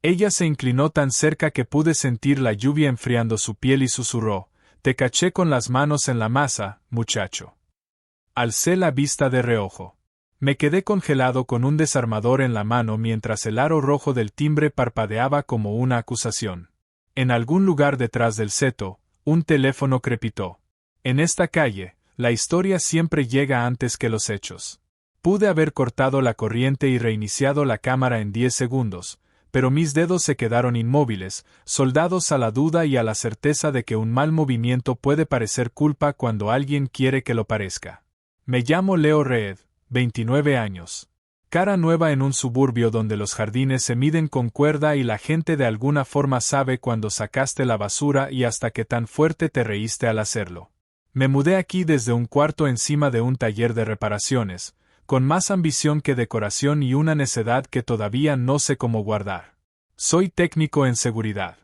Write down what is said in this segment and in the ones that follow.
Ella se inclinó tan cerca que pude sentir la lluvia enfriando su piel y susurró: «Te caché con las manos en la masa, muchacho». Alcé la vista de reojo. Me quedé congelado con un desarmador en la mano mientras el aro rojo del timbre parpadeaba como una acusación. En algún lugar detrás del seto, un teléfono crepitó. En esta calle, la historia siempre llega antes que los hechos. Pude haber cortado la corriente y reiniciado la cámara en 10 segundos, pero mis dedos se quedaron inmóviles, soldados a la duda y a la certeza de que un mal movimiento puede parecer culpa cuando alguien quiere que lo parezca. Me llamo Leo Reed, 29 años. Cara nueva en un suburbio donde los jardines se miden con cuerda y la gente de alguna forma sabe cuando sacaste la basura y hasta qué tan fuerte te reíste al hacerlo. Me mudé aquí desde un cuarto encima de un taller de reparaciones, con más ambición que decoración y una necedad que todavía no sé cómo guardar. Soy técnico en seguridad.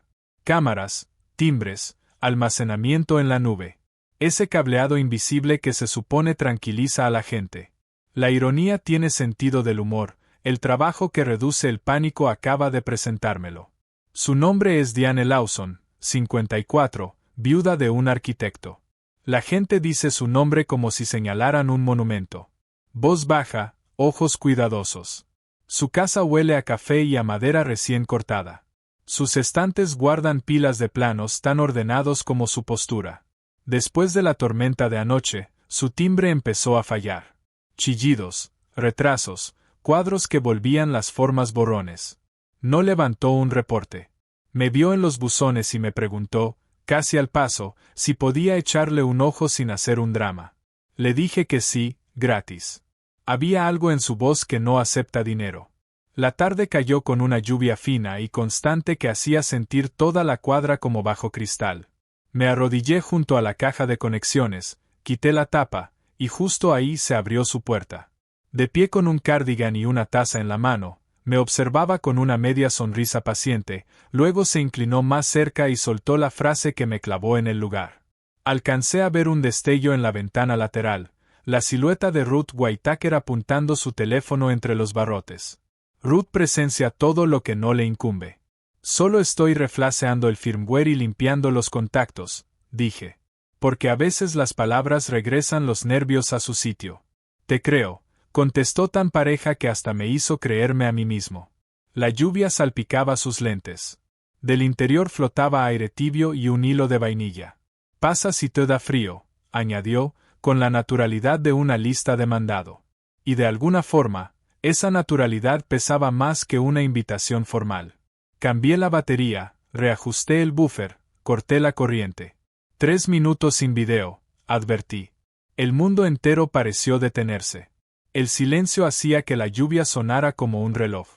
Cámaras, timbres, almacenamiento en la nube. Ese cableado invisible que se supone tranquiliza a la gente. La ironía tiene sentido del humor, el trabajo que reduce el pánico acaba de presentármelo. Su nombre es Diane Lawson, 54, viuda de un arquitecto. La gente dice su nombre como si señalaran un monumento. Voz baja, ojos cuidadosos. Su casa huele a café y a madera recién cortada. Sus estantes guardan pilas de planos tan ordenados como su postura. Después de la tormenta de anoche, su timbre empezó a fallar. Chillidos, retrasos, cuadros que volvían las formas borrones. No levantó un reporte. Me vio en los buzones y me preguntó, casi al paso, si podía echarle un ojo sin hacer un drama. Le dije que sí, gratis. Había algo en su voz que no acepta dinero. La tarde cayó con una lluvia fina y constante que hacía sentir toda la cuadra como bajo cristal. Me arrodillé junto a la caja de conexiones, quité la tapa, y justo ahí se abrió su puerta. De pie con un cardigan y una taza en la mano, me observaba con una media sonrisa paciente, luego se inclinó más cerca y soltó la frase que me clavó en el lugar. Alcancé a ver un destello en la ventana lateral, la silueta de Ruth Whitaker apuntando su teléfono entre los barrotes. Ruth presencia todo lo que no le incumbe. Solo estoy reflaseando el firmware y limpiando los contactos, dije. Porque a veces las palabras regresan los nervios a su sitio. Te creo, contestó tan pareja que hasta me hizo creerme a mí mismo. La lluvia salpicaba sus lentes. Del interior flotaba aire tibio y un hilo de vainilla. Pasa si te da frío, añadió, con la naturalidad de una lista de mandado. Y de alguna forma, esa naturalidad pesaba más que una invitación formal. Cambié la batería, reajusté el buffer, corté la corriente. 3 minutos sin video, advertí. El mundo entero pareció detenerse. El silencio hacía que la lluvia sonara como un reloj.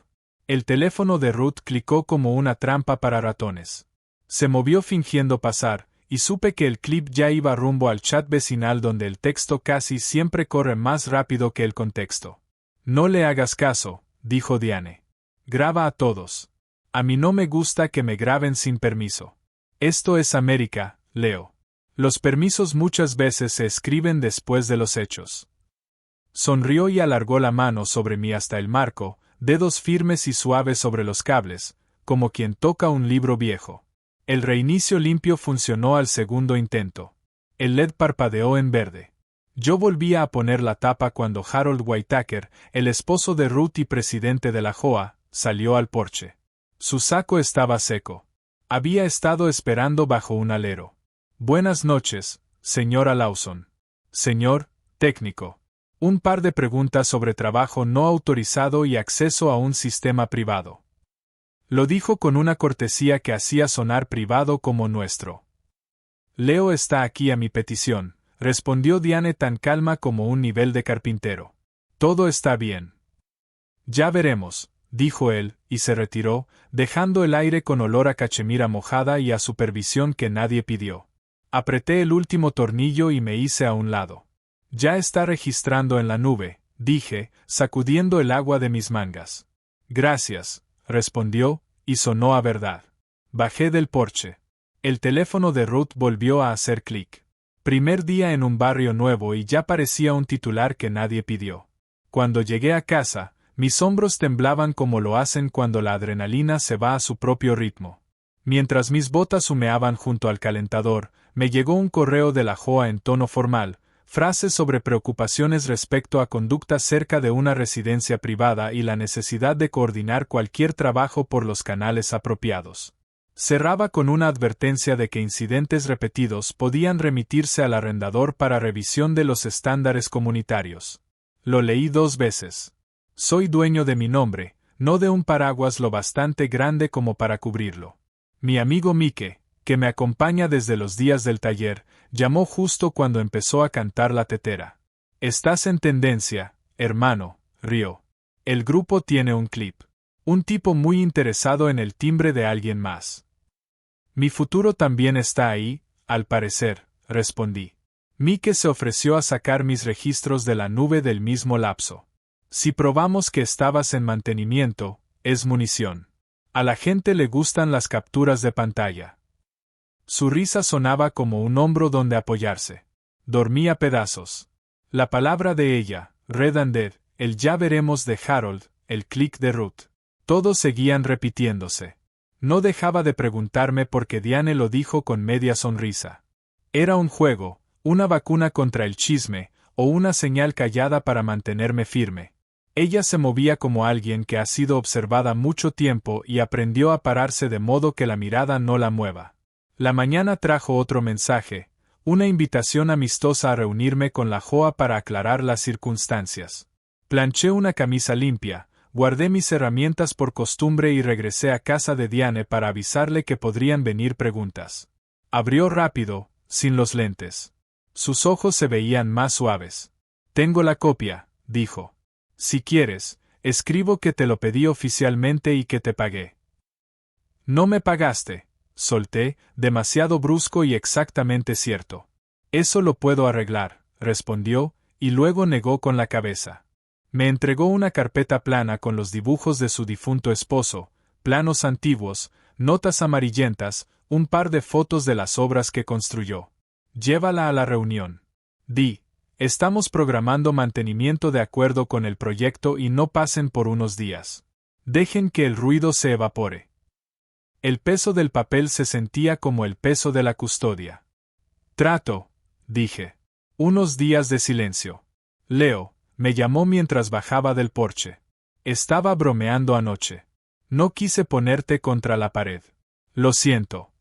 El teléfono de Ruth clicó como una trampa para ratones. Se movió fingiendo pasar, y supe que el clip ya iba rumbo al chat vecinal donde el texto casi siempre corre más rápido que el contexto. No le hagas caso, dijo Diane. Graba a todos. A mí no me gusta que me graben sin permiso. Esto es América, Leo. Los permisos muchas veces se escriben después de los hechos. Sonrió y alargó la mano sobre mí hasta el marco, dedos firmes y suaves sobre los cables, como quien toca un libro viejo. El reinicio limpio funcionó al segundo intento. El LED parpadeó en verde. Yo volvía a poner la tapa cuando Harold Whitaker, el esposo de Ruth y presidente de la JOA, salió al porche. Su saco estaba seco. Había estado esperando bajo un alero. Buenas noches, señora Lawson. Señor, técnico. Un par de preguntas sobre trabajo no autorizado y acceso a un sistema privado. Lo dijo con una cortesía que hacía sonar privado como nuestro. Leo está aquí a mi petición, respondió Diane tan calma como un nivel de carpintero. Todo está bien. Ya veremos, dijo él, y se retiró, dejando el aire con olor a cachemira mojada y a supervisión que nadie pidió. Apreté el último tornillo y me hice a un lado. Ya está registrando en la nube, dije, sacudiendo el agua de mis mangas. Gracias, respondió, y sonó a verdad. Bajé del porche. El teléfono de Ruth volvió a hacer clic. Primer día en un barrio nuevo y ya parecía un titular que nadie pidió. Cuando llegué a casa, Mis hombros temblaban como lo hacen cuando la adrenalina se va a su propio ritmo. Mientras mis botas humeaban junto al calentador, me llegó un correo de la JOA en tono formal, frases sobre preocupaciones respecto a conducta cerca de una residencia privada y la necesidad de coordinar cualquier trabajo por los canales apropiados. Cerraba con una advertencia de que incidentes repetidos podían remitirse al arrendador para revisión de los estándares comunitarios. Lo leí 2 veces. Soy dueño de mi nombre, no de un paraguas lo bastante grande como para cubrirlo. Mi amigo Mike, que me acompaña desde los días del taller, llamó justo cuando empezó a cantar la tetera. Estás en tendencia, hermano, rió. El grupo tiene un clip. Un tipo muy interesado en el timbre de alguien más. Mi futuro también está ahí, al parecer, respondí. Mike se ofreció a sacar mis registros de la nube del mismo lapso. Si probamos que estabas en mantenimiento, es munición. A la gente le gustan las capturas de pantalla. Su risa sonaba como un hombro donde apoyarse. Dormí a pedazos. La palabra de ella, Red and Dead, el ya veremos de Harold, el clic de Ruth. Todos seguían repitiéndose. No dejaba de preguntarme por qué Diane lo dijo con media sonrisa. Era un juego, una vacuna contra el chisme, o una señal callada para mantenerme firme. Ella se movía como alguien que ha sido observada mucho tiempo y aprendió a pararse de modo que la mirada no la mueva. La mañana trajo otro mensaje, una invitación amistosa a reunirme con la JOA para aclarar las circunstancias. Planché una camisa limpia, guardé mis herramientas por costumbre y regresé a casa de Diane para avisarle que podrían venir preguntas. Abrió rápido, sin los lentes. Sus ojos se veían más suaves. Tengo la copia, dijo. Si quieres, escribo que te lo pedí oficialmente y que te pagué. No me pagaste, solté, demasiado brusco y exactamente cierto. Eso lo puedo arreglar, respondió, y luego negó con la cabeza. Me entregó una carpeta plana con los dibujos de su difunto esposo, planos antiguos, notas amarillentas, un par de fotos de las obras que construyó. Llévala a la reunión. Di. Estamos programando mantenimiento de acuerdo con el proyecto y no pasen por unos días. Dejen que el ruido se evapore. El peso del papel se sentía como el peso de la custodia. Trato, dije. Unos días de silencio. Leo, me llamó mientras bajaba del porche. Estaba bromeando anoche. No quise ponerte contra la pared. Lo siento.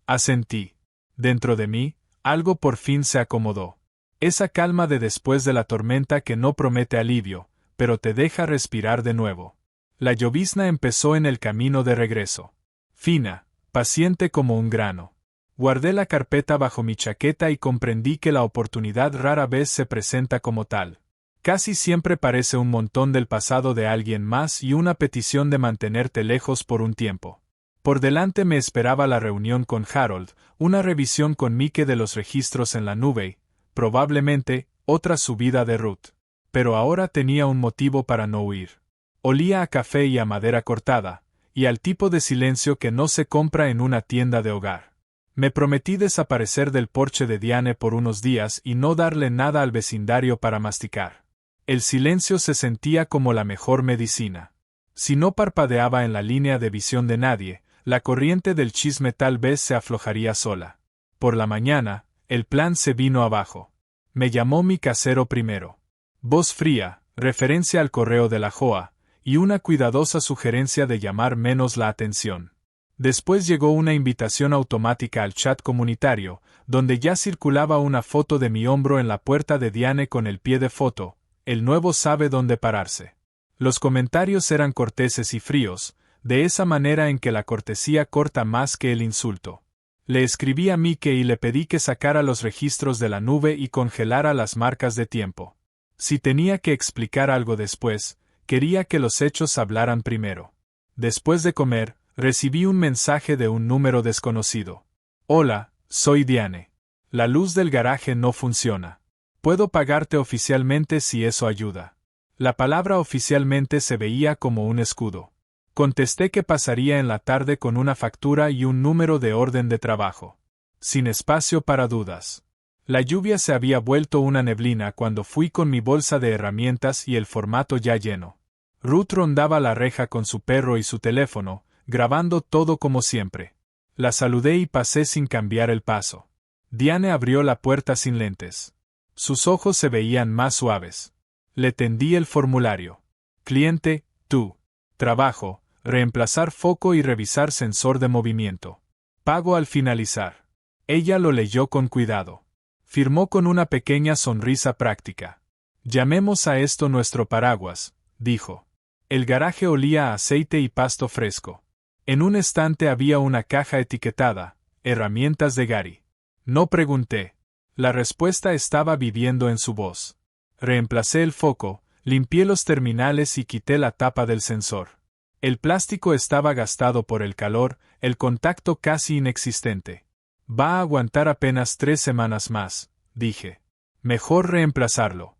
Asentí. Dentro de mí, algo por fin se acomodó. Esa calma de después de la tormenta que no promete alivio, pero te deja respirar de nuevo. La llovizna empezó en el camino de regreso. Fina, paciente como un grano. Guardé la carpeta bajo mi chaqueta y comprendí que la oportunidad rara vez se presenta como tal. Casi siempre parece un montón del pasado de alguien más y una petición de mantenerte lejos por un tiempo. Por delante me esperaba la reunión con Harold, una revisión con Mike de los registros en la nube, probablemente, otra subida de Ruth. Pero ahora tenía un motivo para no huir. Olía a café y a madera cortada, y al tipo de silencio que no se compra en una tienda de hogar. Me prometí desaparecer del porche de Diane por unos días y no darle nada al vecindario para masticar. El silencio se sentía como la mejor medicina. Si no parpadeaba en la línea de visión de nadie, la corriente del chisme tal vez se aflojaría sola. Por la mañana, el plan se vino abajo. Me llamó mi casero primero. Voz fría, referencia al correo de la JOA, y una cuidadosa sugerencia de llamar menos la atención. Después llegó una invitación automática al chat comunitario, donde ya circulaba una foto de mi hombro en la puerta de Diane con el pie de foto. El nuevo sabe dónde pararse. Los comentarios eran corteses y fríos, de esa manera en que la cortesía corta más que el insulto. Le escribí a Mike y le pedí que sacara los registros de la nube y congelara las marcas de tiempo. Si tenía que explicar algo después, quería que los hechos hablaran primero. Después de comer, recibí un mensaje de un número desconocido. Hola, soy Diane. La luz del garaje no funciona. Puedo pagarte oficialmente si eso ayuda. La palabra oficialmente se veía como un escudo. Contesté que pasaría en la tarde con una factura y un número de orden de trabajo. Sin espacio para dudas. La lluvia se había vuelto una neblina cuando fui con mi bolsa de herramientas y el formato ya lleno. Ruth rondaba la reja con su perro y su teléfono, grabando todo como siempre. La saludé y pasé sin cambiar el paso. Diane abrió la puerta sin lentes. Sus ojos se veían más suaves. Le tendí el formulario. Cliente, tú. Trabajo, reemplazar foco y revisar sensor de movimiento. Pago al finalizar. Ella lo leyó con cuidado. Firmó con una pequeña sonrisa práctica. Llamemos a esto nuestro paraguas, dijo. El garaje olía a aceite y pasto fresco. En un estante había una caja etiquetada, herramientas de Gary. No pregunté. La respuesta estaba viviendo en su voz. Reemplacé el foco, limpié los terminales y quité la tapa del sensor. El plástico estaba gastado por el calor, el contacto casi inexistente. Va a aguantar apenas 3 semanas más, dije. Mejor reemplazarlo.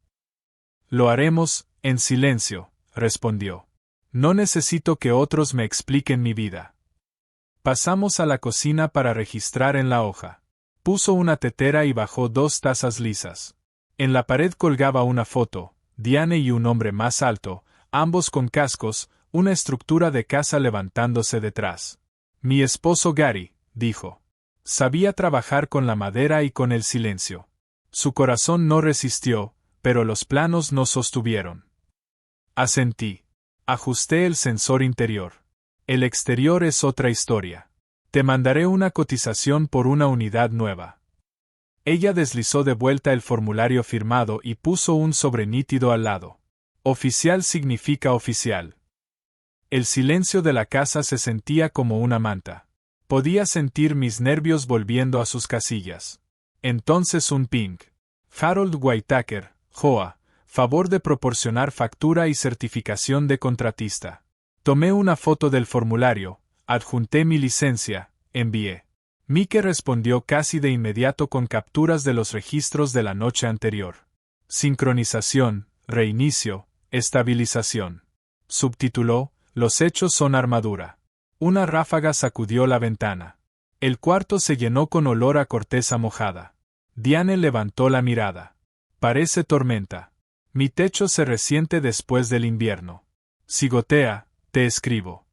Lo haremos, en silencio, respondió. No necesito que otros me expliquen mi vida. Pasamos a la cocina para registrar en la hoja. Puso una tetera y bajó 2 tazas lisas. En la pared colgaba una foto, Diane y un hombre más alto, ambos con cascos, una estructura de casa levantándose detrás. Mi esposo Gary, dijo. Sabía trabajar con la madera y con el silencio. Su corazón no resistió, pero los planos no sostuvieron. Asentí. Ajusté el sensor interior. El exterior es otra historia. Te mandaré una cotización por una unidad nueva. Ella deslizó de vuelta el formulario firmado y puso un sobre nítido al lado. Oficial significa oficial. El silencio de la casa se sentía como una manta. Podía sentir mis nervios volviendo a sus casillas. Entonces un ping. Harold Whitaker, JOA, favor de proporcionar factura y certificación de contratista. Tomé una foto del formulario, adjunté mi licencia, envié. Mike respondió casi de inmediato con capturas de los registros de la noche anterior. Sincronización, reinicio, estabilización. Subtituló, los hechos son armadura. Una ráfaga sacudió la ventana. El cuarto se llenó con olor a corteza mojada. Diane levantó la mirada. Parece tormenta. Mi techo se resiente después del invierno. Si gotea, te escribo.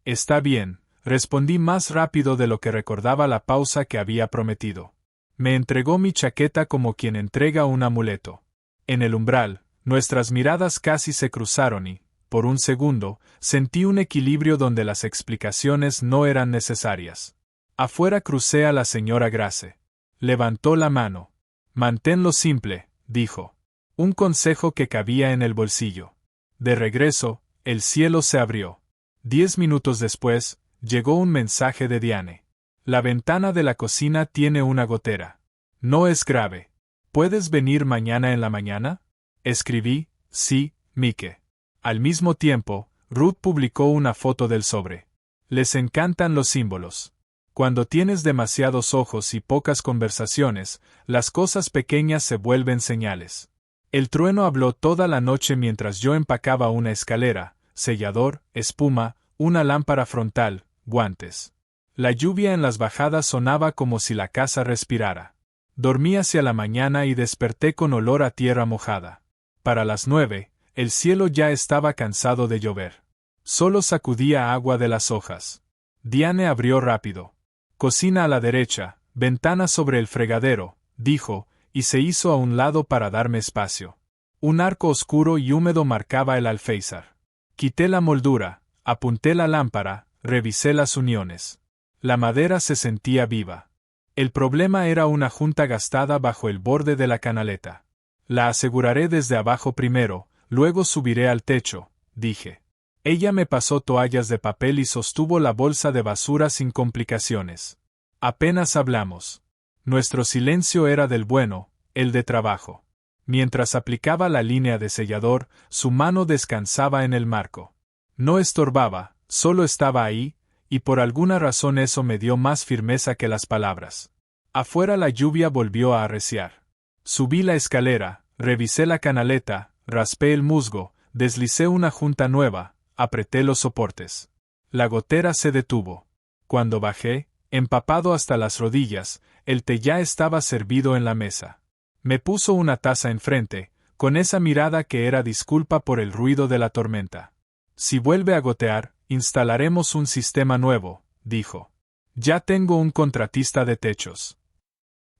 Está bien, respondí más rápido de lo que recordaba la pausa que había prometido. Me entregó mi chaqueta como quien entrega un amuleto. En el umbral, nuestras miradas casi se cruzaron y, por un segundo, sentí un equilibrio donde las explicaciones no eran necesarias. Afuera crucé a la señora Grace. Levantó la mano. Manténlo simple, dijo. Un consejo que cabía en el bolsillo. De regreso, el cielo se abrió. 10 minutos después, llegó un mensaje de Diane. La ventana de la cocina tiene una gotera. No es grave. ¿Puedes venir mañana en la mañana? Escribí, sí, Mike. Al mismo tiempo, Ruth publicó una foto del sobre. Les encantan los símbolos. Cuando tienes demasiados ojos y pocas conversaciones, las cosas pequeñas se vuelven señales. El trueno habló toda la noche mientras yo empacaba una escalera, sellador, espuma, una lámpara frontal, guantes. La lluvia en las bajadas sonaba como si la casa respirara. Dormí hacia la mañana y desperté con olor a tierra mojada. Para las 9, el cielo ya estaba cansado de llover. Solo sacudía agua de las hojas. Diane abrió rápido. Cocina a la derecha, ventana sobre el fregadero, dijo, y se hizo a un lado para darme espacio. Un arco oscuro y húmedo marcaba el alféizar. Quité la moldura, apunté la lámpara, revisé las uniones. La madera se sentía viva. El problema era una junta gastada bajo el borde de la canaleta. La aseguraré desde abajo primero, luego subiré al techo, dije. Ella me pasó toallas de papel y sostuvo la bolsa de basura sin complicaciones. Apenas hablamos. Nuestro silencio era del bueno, el de trabajo. Mientras aplicaba la línea de sellador, su mano descansaba en el marco. No estorbaba, solo estaba ahí, y por alguna razón eso me dio más firmeza que las palabras. Afuera la lluvia volvió a arreciar. Subí la escalera, revisé la canaleta, raspé el musgo, deslicé una junta nueva, apreté los soportes. La gotera se detuvo. Cuando bajé, empapado hasta las rodillas, el té ya estaba servido en la mesa. Me puso una taza enfrente, con esa mirada que era disculpa por el ruido de la tormenta. Si vuelve a gotear, instalaremos un sistema nuevo, dijo. Ya tengo un contratista de techos.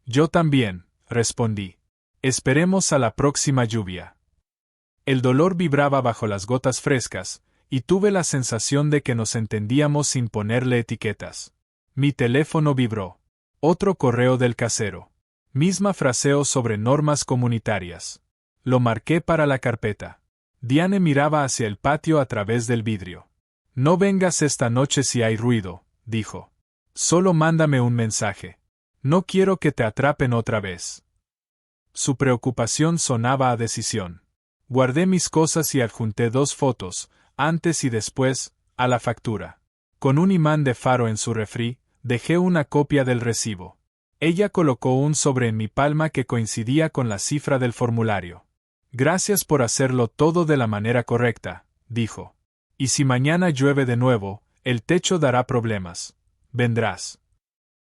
Yo también, respondí. Esperemos a la próxima lluvia. El dolor vibraba bajo las gotas frescas, y tuve la sensación de que nos entendíamos sin ponerle etiquetas. Mi teléfono vibró. Otro correo del casero. Misma fraseo sobre normas comunitarias. Lo marqué para la carpeta. Diane miraba hacia el patio a través del vidrio. No vengas esta noche si hay ruido, dijo. Solo mándame un mensaje. No quiero que te atrapen otra vez. Su preocupación sonaba a decisión. Guardé mis cosas y adjunté 2 fotos, antes y después, a la factura. Con un imán de faro en su refri, dejé una copia del recibo. Ella colocó un sobre en mi palma que coincidía con la cifra del formulario. Gracias por hacerlo todo de la manera correcta, dijo. Y si mañana llueve de nuevo, el techo dará problemas. ¿Vendrás?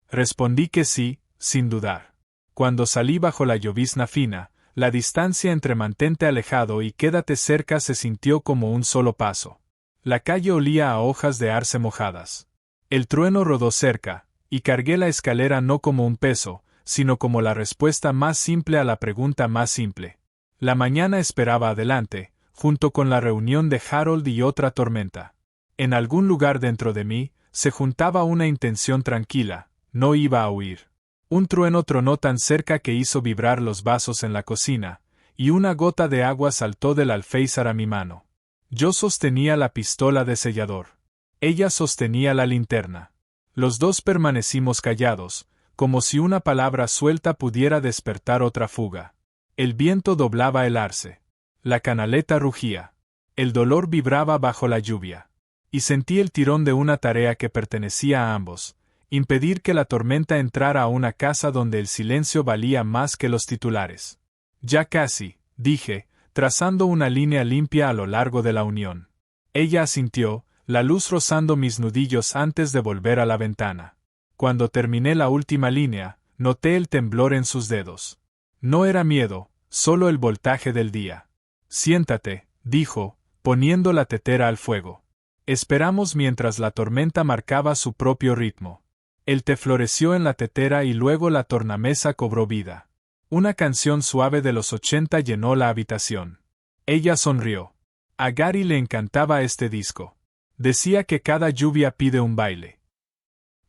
Respondí que sí, sin dudar. Cuando salí bajo la llovizna fina, la distancia entre mantente alejado y quédate cerca se sintió como un solo paso. La calle olía a hojas de arce mojadas. El trueno rodó cerca, y cargué la escalera no como un peso, sino como la respuesta más simple a la pregunta más simple. La mañana esperaba adelante, junto con la reunión de Harold y otra tormenta. En algún lugar dentro de mí, se juntaba una intención tranquila, no iba a huir. Un trueno tronó tan cerca que hizo vibrar los vasos en la cocina, y una gota de agua saltó del alféizar a mi mano. Yo sostenía la pistola de sellador. Ella sostenía la linterna. Los dos permanecimos callados, como si una palabra suelta pudiera despertar otra fuga. El viento doblaba el arce. La canaleta rugía. El dolor vibraba bajo la lluvia. Y sentí el tirón de una tarea que pertenecía a ambos. Impedir que la tormenta entrara a una casa donde el silencio valía más que los titulares. Ya casi, dije, trazando una línea limpia a lo largo de la unión. Ella asintió, la luz rozando mis nudillos antes de volver a la ventana. Cuando terminé la última línea, noté el temblor en sus dedos. No era miedo, solo el voltaje del día. Siéntate, dijo, poniendo la tetera al fuego. Esperamos mientras la tormenta marcaba su propio ritmo. El té floreció en la tetera y luego la tornamesa cobró vida. Una canción suave de los 80 llenó la habitación. Ella sonrió. A Gary le encantaba este disco. Decía que cada lluvia pide un baile.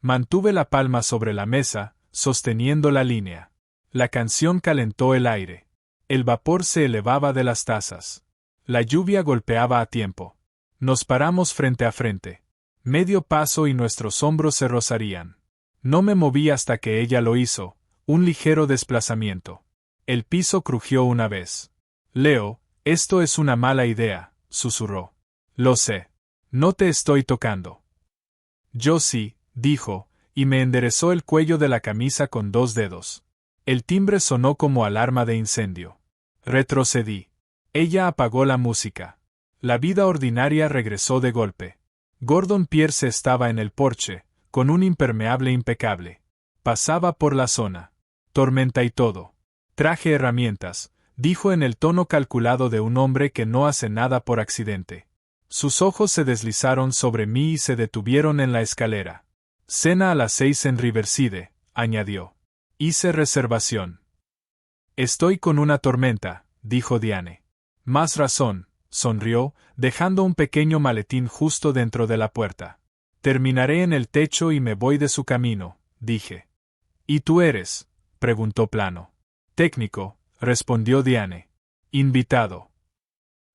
Mantuve la palma sobre la mesa, sosteniendo la línea. La canción calentó el aire. El vapor se elevaba de las tazas. La lluvia golpeaba a tiempo. Nos paramos frente a frente. Medio paso y nuestros hombros se rozarían. No me moví hasta que ella lo hizo, un ligero desplazamiento. El piso crujió una vez. Leo, esto es una mala idea, susurró. Lo sé. No te estoy tocando. Yo sí, dijo, y me enderezó el cuello de la camisa con 2 dedos. El timbre sonó como alarma de incendio. Retrocedí. Ella apagó la música. La vida ordinaria regresó de golpe. Gordon Pierce estaba en el porche, con un impermeable impecable. Pasaba por la zona. Tormenta y todo. Traje herramientas, dijo en el tono calculado de un hombre que no hace nada por accidente. Sus ojos se deslizaron sobre mí y se detuvieron en la escalera. Cena a las 6 en Riverside, añadió. Hice reservación. Estoy con una tormenta, dijo Diane. Más razón, sonrió, dejando un pequeño maletín justo dentro de la puerta. Terminaré en el techo y me voy de su camino, dije. ¿Y tú eres? Preguntó Plano. Técnico, respondió Diane. Invitado.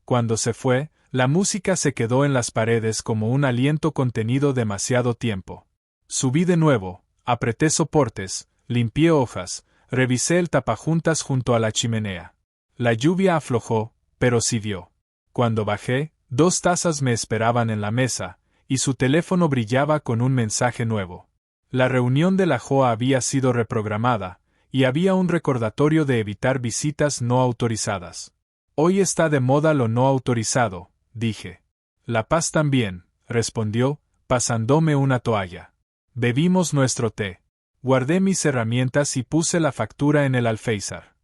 Cuando se fue, la música se quedó en las paredes como un aliento contenido demasiado tiempo. Subí de nuevo, apreté soportes, limpié hojas, revisé el tapajuntas junto a la chimenea. La lluvia aflojó, pero siguió. Cuando bajé, 2 tazas me esperaban en la mesa, y su teléfono brillaba con un mensaje nuevo. La reunión de la JOA había sido reprogramada, y había un recordatorio de evitar visitas no autorizadas. Hoy está de moda lo no autorizado, dije. La paz también, respondió, pasándome una toalla. Bebimos nuestro té. Guardé mis herramientas y puse la factura en el alféizar.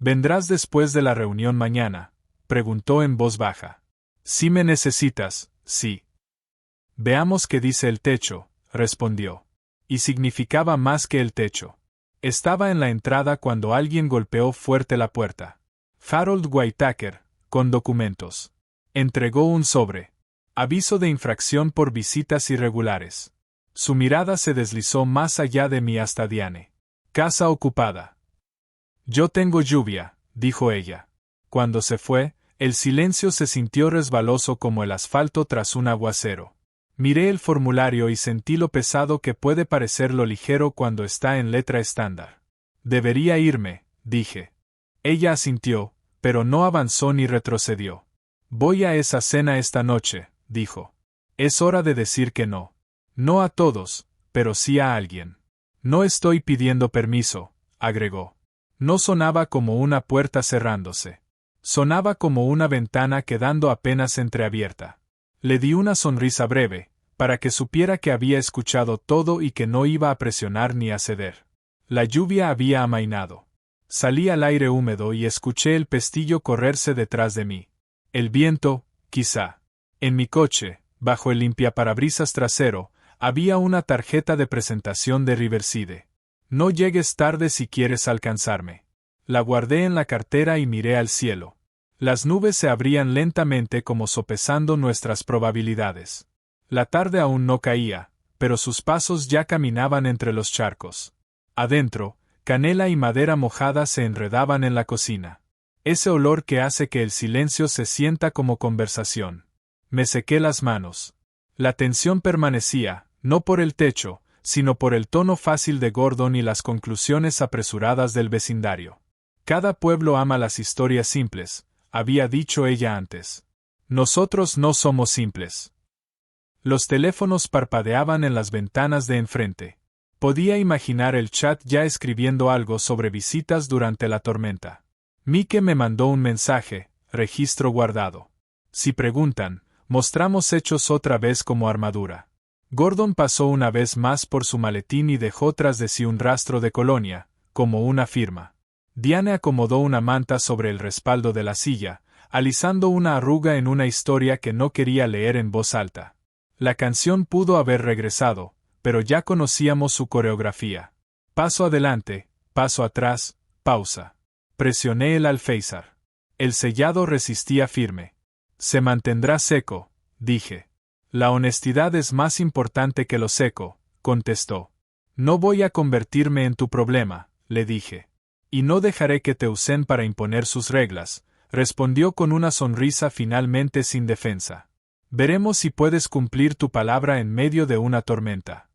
¿Vendrás después de la reunión mañana?, preguntó en voz baja. Si me necesitas, sí. Veamos qué dice el techo, respondió. Y significaba más que el techo. Estaba en la entrada cuando alguien golpeó fuerte la puerta. Harold Whitaker, con documentos. Entregó un sobre. Aviso de infracción por visitas irregulares. Su mirada se deslizó más allá de mí hasta Diane. Casa ocupada. Yo tengo lluvia, dijo ella. Cuando se fue, el silencio se sintió resbaloso como el asfalto tras un aguacero. Miré el formulario y sentí lo pesado que puede parecer lo ligero cuando está en letra estándar. Debería irme, dije. Ella asintió, pero no avanzó ni retrocedió. Voy a esa cena esta noche, dijo. Es hora de decir que no. No a todos, pero sí a alguien. No estoy pidiendo permiso, agregó. No sonaba como una puerta cerrándose. Sonaba como una ventana quedando apenas entreabierta. Le di una sonrisa breve, para que supiera que había escuchado todo y que no iba a presionar ni a ceder. La lluvia había amainado. Salí al aire húmedo y escuché el pestillo correrse detrás de mí. El viento, quizá. En mi coche, bajo el limpiaparabrisas trasero, había una tarjeta de presentación de Riverside. No llegues tarde si quieres alcanzarme. La guardé en la cartera y miré al cielo. Las nubes se abrían lentamente como sopesando nuestras probabilidades. La tarde aún no caía, pero sus pasos ya caminaban entre los charcos. Adentro, canela y madera mojada se enredaban en la cocina. Ese olor que hace que el silencio se sienta como conversación. Me sequé las manos. La tensión permanecía, no por el techo, sino por el tono fácil de Gordon y las conclusiones apresuradas del vecindario. Cada pueblo ama las historias simples, había dicho ella antes. Nosotros no somos simples. Los teléfonos parpadeaban en las ventanas de enfrente. Podía imaginar el chat ya escribiendo algo sobre visitas durante la tormenta. Mike me mandó un mensaje, registro guardado. Si preguntan, mostramos hechos otra vez como armadura. Gordon pasó una vez más por su maletín y dejó tras de sí un rastro de colonia, como una firma. Diane acomodó una manta sobre el respaldo de la silla, alisando una arruga en una historia que no quería leer en voz alta. La canción pudo haber regresado, pero ya conocíamos su coreografía. Paso adelante, paso atrás, pausa. Presioné el alféizar. El sellado resistía firme. Se mantendrá seco, dije. La honestidad es más importante que lo seco, contestó. No voy a convertirme en tu problema, le dije. Y no dejaré que te usen para imponer sus reglas, respondió con una sonrisa finalmente sin defensa. Veremos si puedes cumplir tu palabra en medio de una tormenta.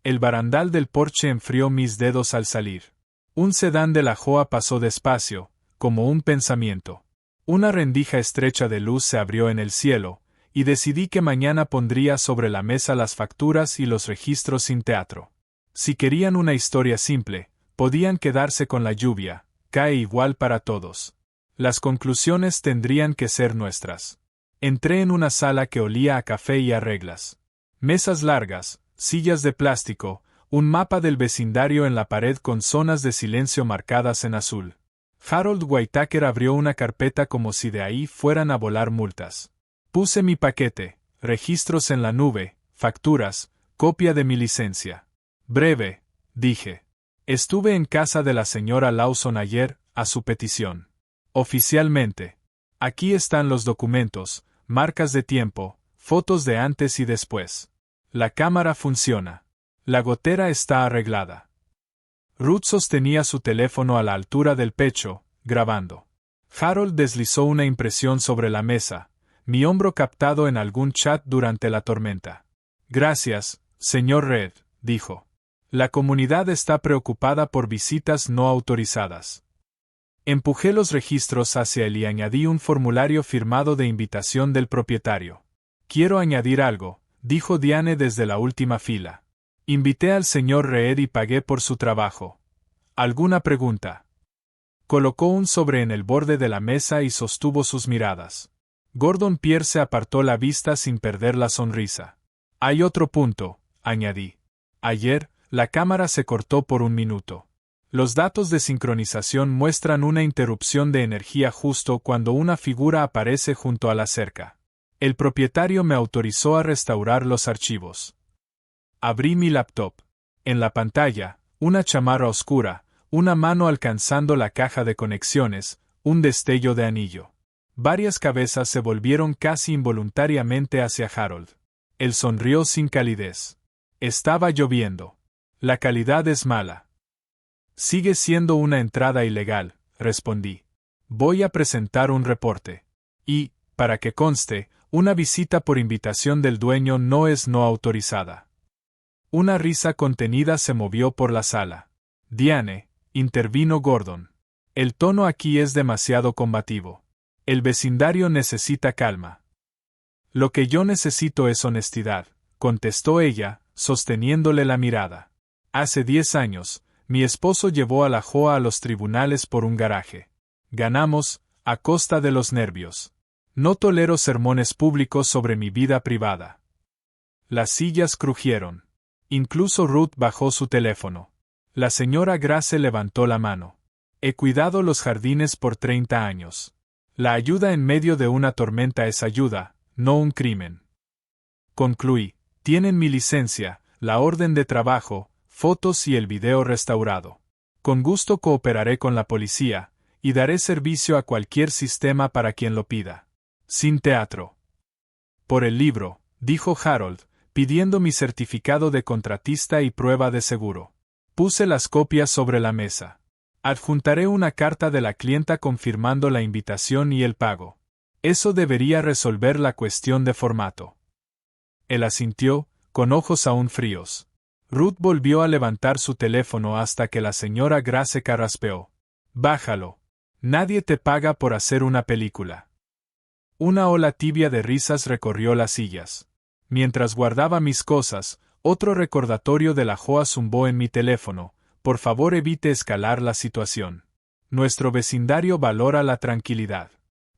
El barandal del porche enfrió mis dedos al salir. Un sedán de la Joa pasó despacio, como un pensamiento. Una rendija estrecha de luz se abrió en el cielo, y decidí que mañana pondría sobre la mesa las facturas y los registros sin teatro. Si querían una historia simple, podían quedarse con la lluvia, cae igual para todos. Las conclusiones tendrían que ser nuestras. Entré en una sala que olía a café y a reglas. Mesas largas, sillas de plástico, un mapa del vecindario en la pared con zonas de silencio marcadas en azul. Harold Whitaker abrió una carpeta como si de ahí fueran a volar multas. Puse mi paquete, registros en la nube, facturas, copia de mi licencia. Breve, dije. Estuve en casa de la señora Lawson ayer, a su petición. Oficialmente. Aquí están los documentos, marcas de tiempo, fotos de antes y después. La cámara funciona. La gotera está arreglada. Ruth sostenía su teléfono a la altura del pecho, grabando. Harold deslizó una impresión sobre la mesa, mi hombro captado en algún chat durante la tormenta. Gracias, señor Red, dijo. La comunidad está preocupada por visitas no autorizadas. Empujé los registros hacia él y añadí un formulario firmado de invitación del propietario. Quiero añadir algo, dijo Diane desde la última fila. Invité al señor Reed y pagué por su trabajo. ¿Alguna pregunta? Colocó un sobre en el borde de la mesa y sostuvo sus miradas. Gordon Pierce apartó la vista sin perder la sonrisa. Hay otro punto, añadí. Ayer, la cámara se cortó por un minuto. Los datos de sincronización muestran una interrupción de energía justo cuando una figura aparece junto a la cerca. El propietario me autorizó a restaurar los archivos. Abrí mi laptop. En la pantalla, una chamarra oscura, una mano alcanzando la caja de conexiones, un destello de anillo. Varias cabezas se volvieron casi involuntariamente hacia Harold. Él sonrió sin calidez. Estaba lloviendo. La calidad es mala. Sigue siendo una entrada ilegal, respondí. Voy a presentar un reporte. Y, para que conste, una visita por invitación del dueño no es no autorizada. Una risa contenida se movió por la sala. Diane, intervino Gordon. El tono aquí es demasiado combativo. El vecindario necesita calma. Lo que yo necesito es honestidad, contestó ella, sosteniéndole la mirada. Hace 10 años, mi esposo llevó a la Joa a los tribunales por un garaje. Ganamos, a costa de los nervios. No tolero sermones públicos sobre mi vida privada. Las sillas crujieron. Incluso Ruth bajó su teléfono. La señora Grace levantó la mano. He cuidado los jardines por 30 años. La ayuda en medio de una tormenta es ayuda, no un crimen. Concluí. Tienen mi licencia, la orden de trabajo, fotos y el video restaurado. Con gusto cooperaré con la policía, y daré servicio a cualquier sistema para quien lo pida. Sin teatro. Por el libro, dijo Harold, pidiendo mi certificado de contratista y prueba de seguro. Puse las copias sobre la mesa. Adjuntaré una carta de la clienta confirmando la invitación y el pago. Eso debería resolver la cuestión de formato. Él asintió, con ojos aún fríos. Ruth volvió a levantar su teléfono hasta que la señora Grace carraspeó. Bájalo. Nadie te paga por hacer una película. Una ola tibia de risas recorrió las sillas. Mientras guardaba mis cosas, otro recordatorio de la Joa zumbó en mi teléfono. Por favor, evite escalar la situación. Nuestro vecindario valora la tranquilidad.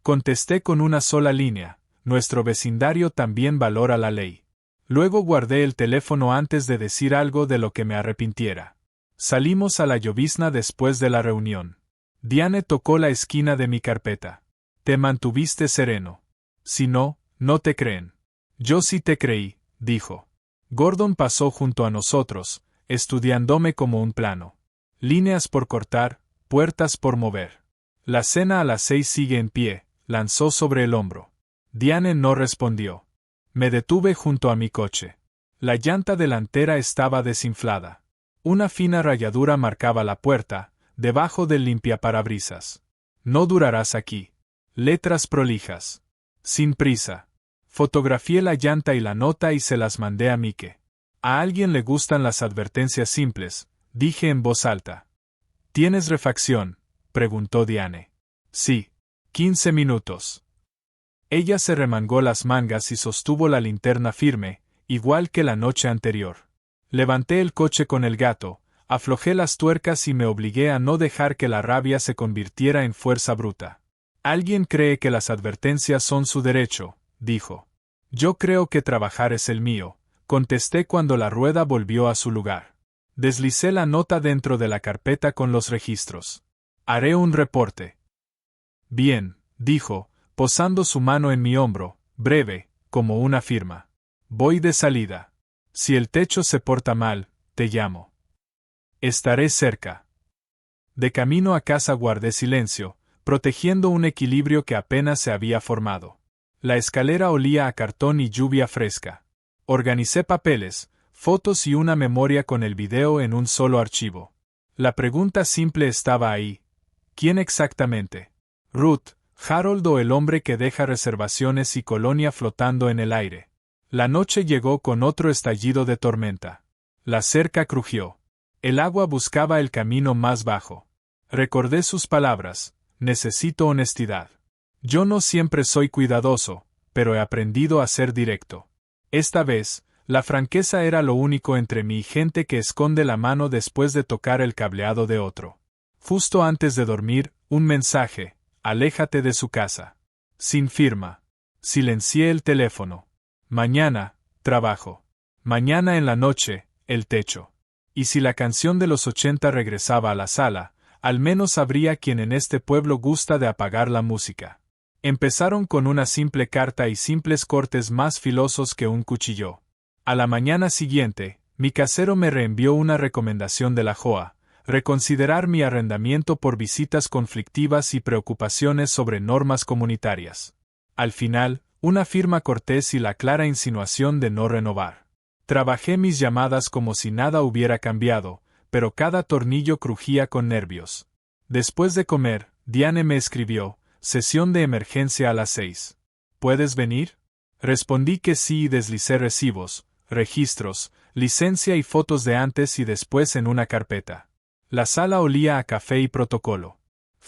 Contesté con una sola línea. Nuestro vecindario también valora la ley. Luego guardé el teléfono antes de decir algo de lo que me arrepintiera. Salimos a la llovizna después de la reunión. Diane tocó la esquina de mi carpeta. Te mantuviste sereno. Si no, no te creen. Yo sí te creí, dijo. Gordon pasó junto a nosotros, estudiándome como un plano. Líneas por cortar, puertas por mover. La cena a las 6 sigue en pie, lanzó sobre el hombro. Diane no respondió. Me detuve junto a mi coche. La llanta delantera estaba desinflada. Una fina rayadura marcaba la puerta, debajo del limpiaparabrisas. No durarás aquí. Letras prolijas. Sin prisa. Fotografié la llanta y la nota y se las mandé a Mike. A alguien le gustan las advertencias simples, dije en voz alta. ¿Tienes refacción?, preguntó Diane. Sí. 15 minutos. Ella se remangó las mangas y sostuvo la linterna firme, igual que la noche anterior. Levanté el coche con el gato, aflojé las tuercas y me obligué a no dejar que la rabia se convirtiera en fuerza bruta. Alguien cree que las advertencias son su derecho, dijo. Yo creo que trabajar es el mío, contesté cuando la rueda volvió a su lugar. Deslicé la nota dentro de la carpeta con los registros. Haré un reporte. Bien, dijo, posando su mano en mi hombro, breve, como una firma. Voy de salida. Si el techo se porta mal, te llamo. Estaré cerca. De camino a casa guardé silencio, protegiendo un equilibrio que apenas se había formado. La escalera olía a cartón y lluvia fresca. Organicé papeles, fotos y una memoria con el video en un solo archivo. La pregunta simple estaba ahí. ¿Quién exactamente? Ruth, Harold o el hombre que deja reservaciones y colonia flotando en el aire. La noche llegó con otro estallido de tormenta. La cerca crujió. El agua buscaba el camino más bajo. Recordé sus palabras. Necesito honestidad. Yo no siempre soy cuidadoso, pero he aprendido a ser directo. Esta vez, la franqueza era lo único entre mí y gente que esconde la mano después de tocar el cableado de otro. Justo antes de dormir, un mensaje. Aléjate de su casa. Sin firma. Silencié el teléfono. Mañana, trabajo. Mañana en la noche, el techo. Y si la canción de los 80 regresaba a la sala, al menos habría quien en este pueblo gusta de apagar la música. Empezaron con una simple carta y simples cortes más filosos que un cuchillo. A la mañana siguiente, mi casero me reenvió una recomendación de la JOA, reconsiderar mi arrendamiento por visitas conflictivas y preocupaciones sobre normas comunitarias. Al final, una firma cortés y la clara insinuación de no renovar. Trabajé mis llamadas como si nada hubiera cambiado, pero cada tornillo crujía con nervios. Después de comer, Diane me escribió: sesión de emergencia a las 6. ¿Puedes venir? Respondí que sí y deslicé recibos, registros, licencia y fotos de antes y después en una carpeta. La sala olía a café y protocolo.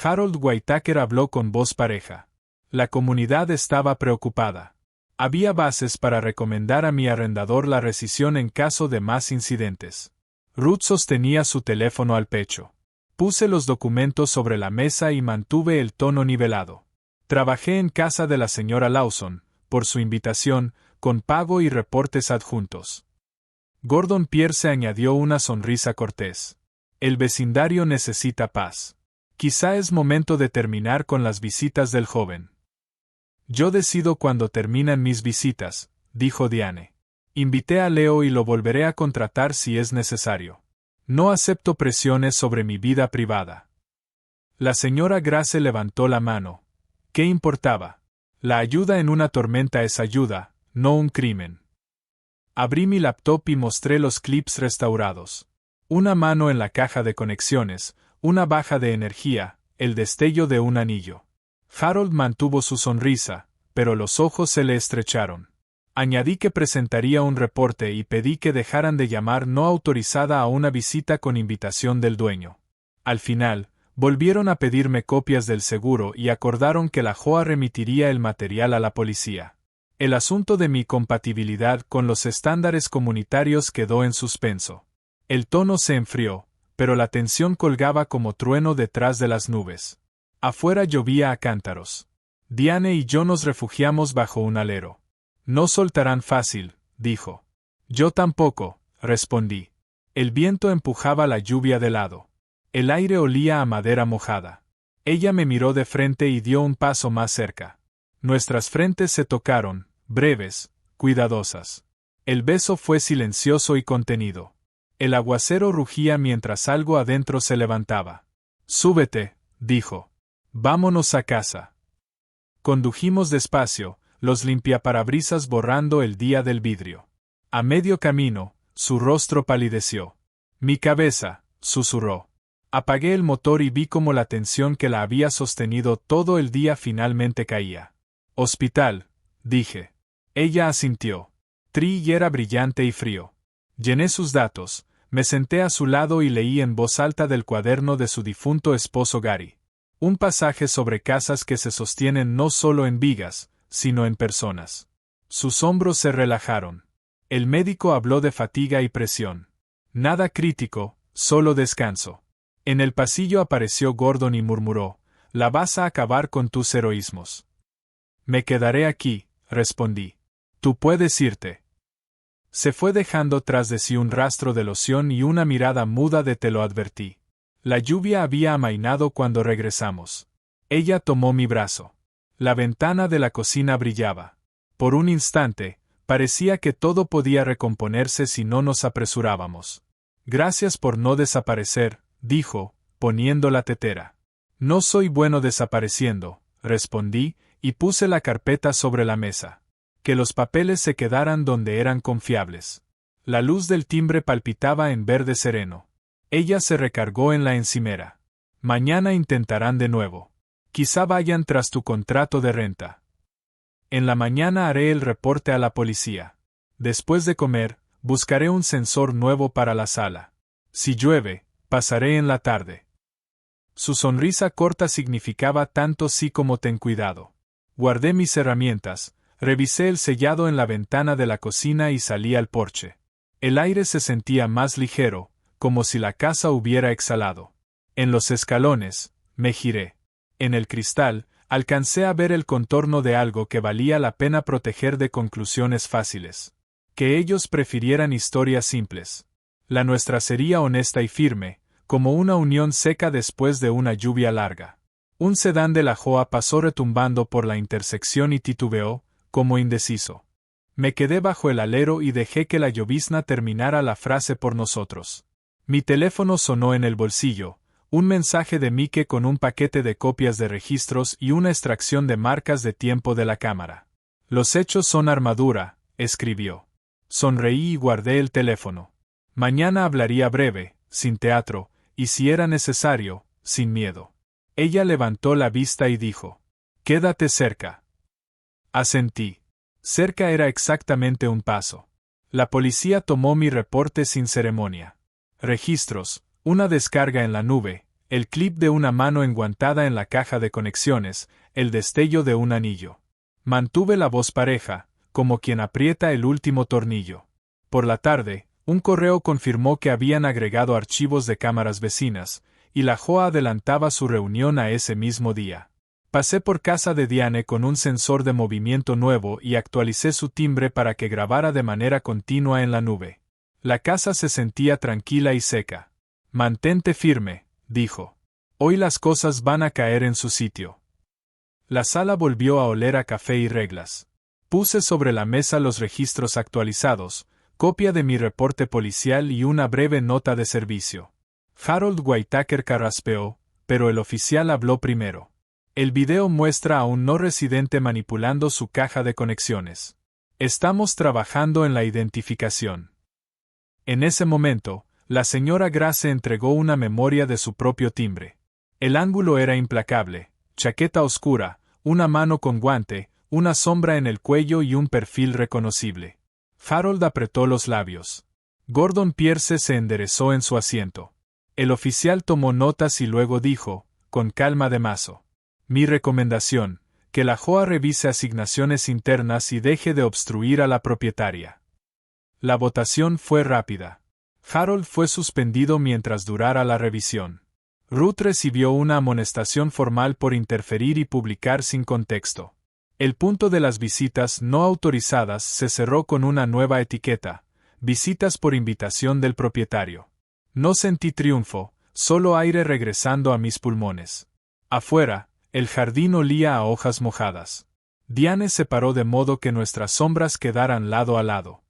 Harold Whitaker habló con voz pareja. La comunidad estaba preocupada. Había bases para recomendar a mi arrendador la rescisión en caso de más incidentes. Ruth sostenía su teléfono al pecho. Puse los documentos sobre la mesa y mantuve el tono nivelado. Trabajé en casa de la señora Lawson, por su invitación, con pago y reportes adjuntos. Gordon Pierce añadió una sonrisa cortés. El vecindario necesita paz. Quizá es momento de terminar con las visitas del joven. Yo decido cuándo terminan mis visitas, dijo Diane. Invité a Leo y lo volveré a contratar si es necesario. No acepto presiones sobre mi vida privada. La señora Grace levantó la mano. ¿Qué importaba? La ayuda en una tormenta es ayuda, no un crimen. Abrí mi laptop y mostré los clips restaurados. Una mano en la caja de conexiones, una baja de energía, el destello de un anillo. Harold mantuvo su sonrisa, pero los ojos se le estrecharon. Añadí que presentaría un reporte y pedí que dejaran de llamar no autorizada a una visita con invitación del dueño. Al final, volvieron a pedirme copias del seguro y acordaron que la JOA remitiría el material a la policía. El asunto de mi compatibilidad con los estándares comunitarios quedó en suspenso. El tono se enfrió, pero la tensión colgaba como trueno detrás de las nubes. Afuera llovía a cántaros. Diane y yo nos refugiamos bajo un alero. No soltarán fácil, dijo. Yo tampoco, respondí. El viento empujaba la lluvia de lado. El aire olía a madera mojada. Ella me miró de frente y dio un paso más cerca. Nuestras frentes se tocaron, breves, cuidadosas. El beso fue silencioso y contenido. El aguacero rugía mientras algo adentro se levantaba. Súbete, dijo. Vámonos a casa. Condujimos despacio, los limpiaparabrisas borrando el día del vidrio. A medio camino, su rostro palideció. Mi cabeza, susurró. Apagué el motor y vi cómo la tensión que la había sostenido todo el día finalmente caía. Hospital, dije. Ella asintió. Tree era brillante y frío. Llené sus datos, me senté a su lado y leí en voz alta del cuaderno de su difunto esposo Gary. Un pasaje sobre casas que se sostienen no solo en vigas, sino en personas. Sus hombros se relajaron. El médico habló de fatiga y presión. Nada crítico, solo descanso. En el pasillo apareció Gordon y murmuró: «La vas a acabar con tus heroísmos». «Me quedaré aquí», respondí. «Tú puedes irte». Se fue dejando tras de sí un rastro de loción y una mirada muda de «te lo advertí». La lluvia había amainado cuando regresamos. Ella tomó mi brazo. La ventana de la cocina brillaba. Por un instante, parecía que todo podía recomponerse si no nos apresurábamos. «Gracias por no desaparecer», dijo, poniendo la tetera. «No soy bueno desapareciendo», respondí, y puse la carpeta sobre la mesa. Que los papeles se quedaran donde eran confiables. La luz del timbre palpitaba en verde sereno. Ella se recargó en la encimera. «Mañana intentarán de nuevo. Quizá vayan tras tu contrato de renta. En la mañana haré el reporte a la policía. Después de comer, buscaré un sensor nuevo para la sala. Si llueve, pasaré en la tarde». Su sonrisa corta significaba tanto sí como ten cuidado. Guardé mis herramientas, revisé el sellado en la ventana de la cocina y salí al porche. El aire se sentía más ligero, como si la casa hubiera exhalado. En los escalones, me giré. En el cristal, alcancé a ver el contorno de algo que valía la pena proteger de conclusiones fáciles. Que ellos prefirieran historias simples. La nuestra sería honesta y firme, como una unión seca después de una lluvia larga. Un sedán de la Joa pasó retumbando por la intersección y titubeó, como indeciso. Me quedé bajo el alero y dejé que la llovizna terminara la frase por nosotros. Mi teléfono sonó en el bolsillo, un mensaje de Mike con un paquete de copias de registros y una extracción de marcas de tiempo de la cámara. Los hechos son armadura, escribió. Sonreí y guardé el teléfono. Mañana hablaría breve, sin teatro, y si era necesario, sin miedo. Ella levantó la vista y dijo: «Quédate cerca». Asentí. Cerca era exactamente un paso. La policía tomó mi reporte sin ceremonia. Registros, una descarga en la nube, el clip de una mano enguantada en la caja de conexiones, el destello de un anillo. Mantuve la voz pareja, como quien aprieta el último tornillo. Por la tarde, un correo confirmó que habían agregado archivos de cámaras vecinas, y la Joa adelantaba su reunión a ese mismo día. Pasé por casa de Diane con un sensor de movimiento nuevo y actualicé su timbre para que grabara de manera continua en la nube. La casa se sentía tranquila y seca. «Mantente firme», dijo. «Hoy las cosas van a caer en su sitio». La sala volvió a oler a café y reglas. Puse sobre la mesa los registros actualizados, copia de mi reporte policial y una breve nota de servicio. Harold Whitaker carraspeó, pero el oficial habló primero. El video muestra a un no residente manipulando su caja de conexiones. Estamos trabajando en la identificación. En ese momento, la señora Grace entregó una memoria de su propio timbre. El ángulo era implacable, chaqueta oscura, una mano con guante, una sombra en el cuello y un perfil reconocible. Harold apretó los labios. Gordon Pierce se enderezó en su asiento. El oficial tomó notas y luego dijo, con calma de mazo: «Mi recomendación, que la Joa revise asignaciones internas y deje de obstruir a la propietaria». La votación fue rápida. Harold fue suspendido mientras durara la revisión. Ruth recibió una amonestación formal por interferir y publicar sin contexto. El punto de las visitas no autorizadas se cerró con una nueva etiqueta: visitas por invitación del propietario. No sentí triunfo, solo aire regresando a mis pulmones. Afuera, el jardín olía a hojas mojadas. Diane se paró de modo que nuestras sombras quedaran lado a lado.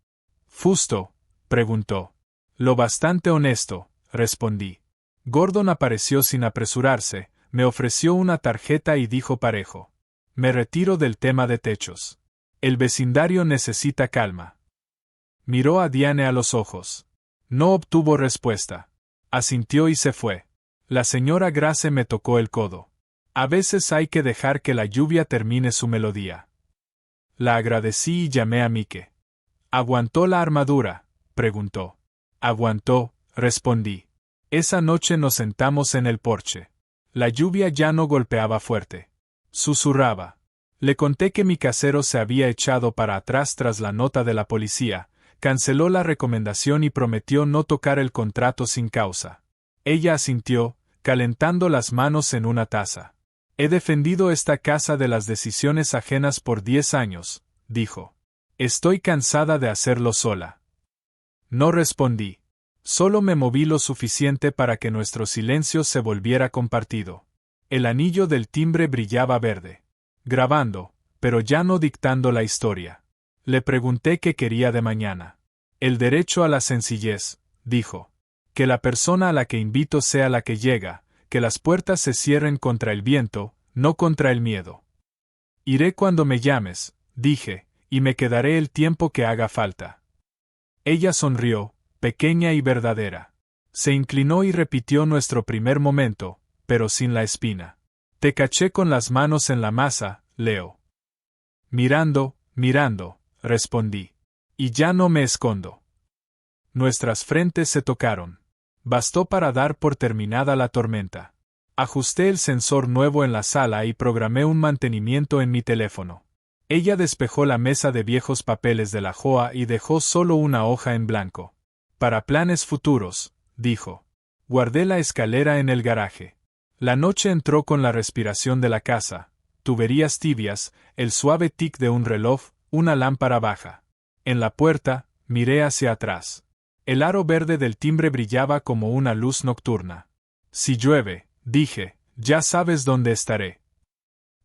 «¿Fusto?», preguntó. «Lo bastante honesto», respondí. Gordon apareció sin apresurarse, me ofreció una tarjeta y dijo parejo: «Me retiro del tema de techos. El vecindario necesita calma». Miró a Diane a los ojos. No obtuvo respuesta. Asintió y se fue. La señora Grace me tocó el codo. «A veces hay que dejar que la lluvia termine su melodía». La agradecí y llamé a Mike. «¿Aguantó la armadura?», preguntó. «Aguantó», respondí. Esa noche nos sentamos en el porche. La lluvia ya no golpeaba fuerte. Susurraba. Le conté que mi casero se había echado para atrás tras la nota de la policía, canceló la recomendación y prometió no tocar el contrato sin causa. Ella asintió, calentando las manos en una taza. «He defendido esta casa de las decisiones ajenas por 10 años», dijo. «Estoy cansada de hacerlo sola». No respondí. Solo me moví lo suficiente para que nuestro silencio se volviera compartido. El anillo del timbre brillaba verde. Grabando, pero ya no dictando la historia. Le pregunté qué quería de mañana. «El derecho a la sencillez», dijo. «Que la persona a la que invito sea la que llega, que las puertas se cierren contra el viento, no contra el miedo». «Iré cuando me llames», dije, «y me quedaré el tiempo que haga falta». Ella sonrió, pequeña y verdadera. Se inclinó y repitió nuestro primer momento, pero sin la espina. «Te caché con las manos en la masa, Leo». «Mirando, respondí. «Y ya no me escondo». Nuestras frentes se tocaron. Bastó para dar por terminada la tormenta. Ajusté el sensor nuevo en la sala y programé un mantenimiento en mi teléfono. Ella despejó la mesa de viejos papeles de la Joa y dejó solo una hoja en blanco. «Para planes futuros», dijo. Guardé la escalera en el garaje. La noche entró con la respiración de la casa, tuberías tibias, el suave tic de un reloj, una lámpara baja. En la puerta, miré hacia atrás. El aro verde del timbre brillaba como una luz nocturna. Si llueve, dije, ya sabes dónde estaré.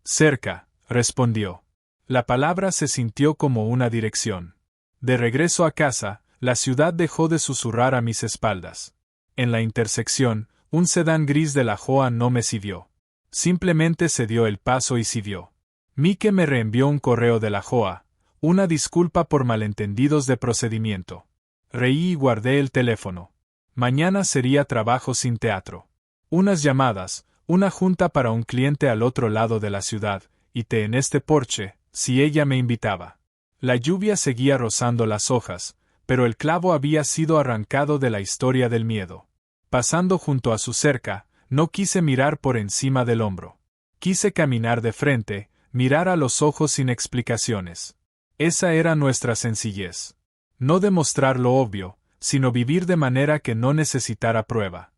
Cerca, respondió. La palabra se sintió como una dirección. De regreso a casa, la ciudad dejó de susurrar a mis espaldas. En la intersección, un sedán gris de la Joa no me siguió. Simplemente se dio el paso y siguió. Mike me reenvió un correo de la Joa, una disculpa por malentendidos de procedimiento. Reí y guardé el teléfono. Mañana sería trabajo sin teatro. Unas llamadas, una junta para un cliente al otro lado de la ciudad, y té en este porche, si ella me invitaba. La lluvia seguía rozando las hojas, pero el clavo había sido arrancado de la historia del miedo. Pasando junto a su cerca, no quise mirar por encima del hombro. Quise caminar de frente, mirar a los ojos sin explicaciones. Esa era nuestra sencillez. No demostrar lo obvio, sino vivir de manera que no necesitara prueba.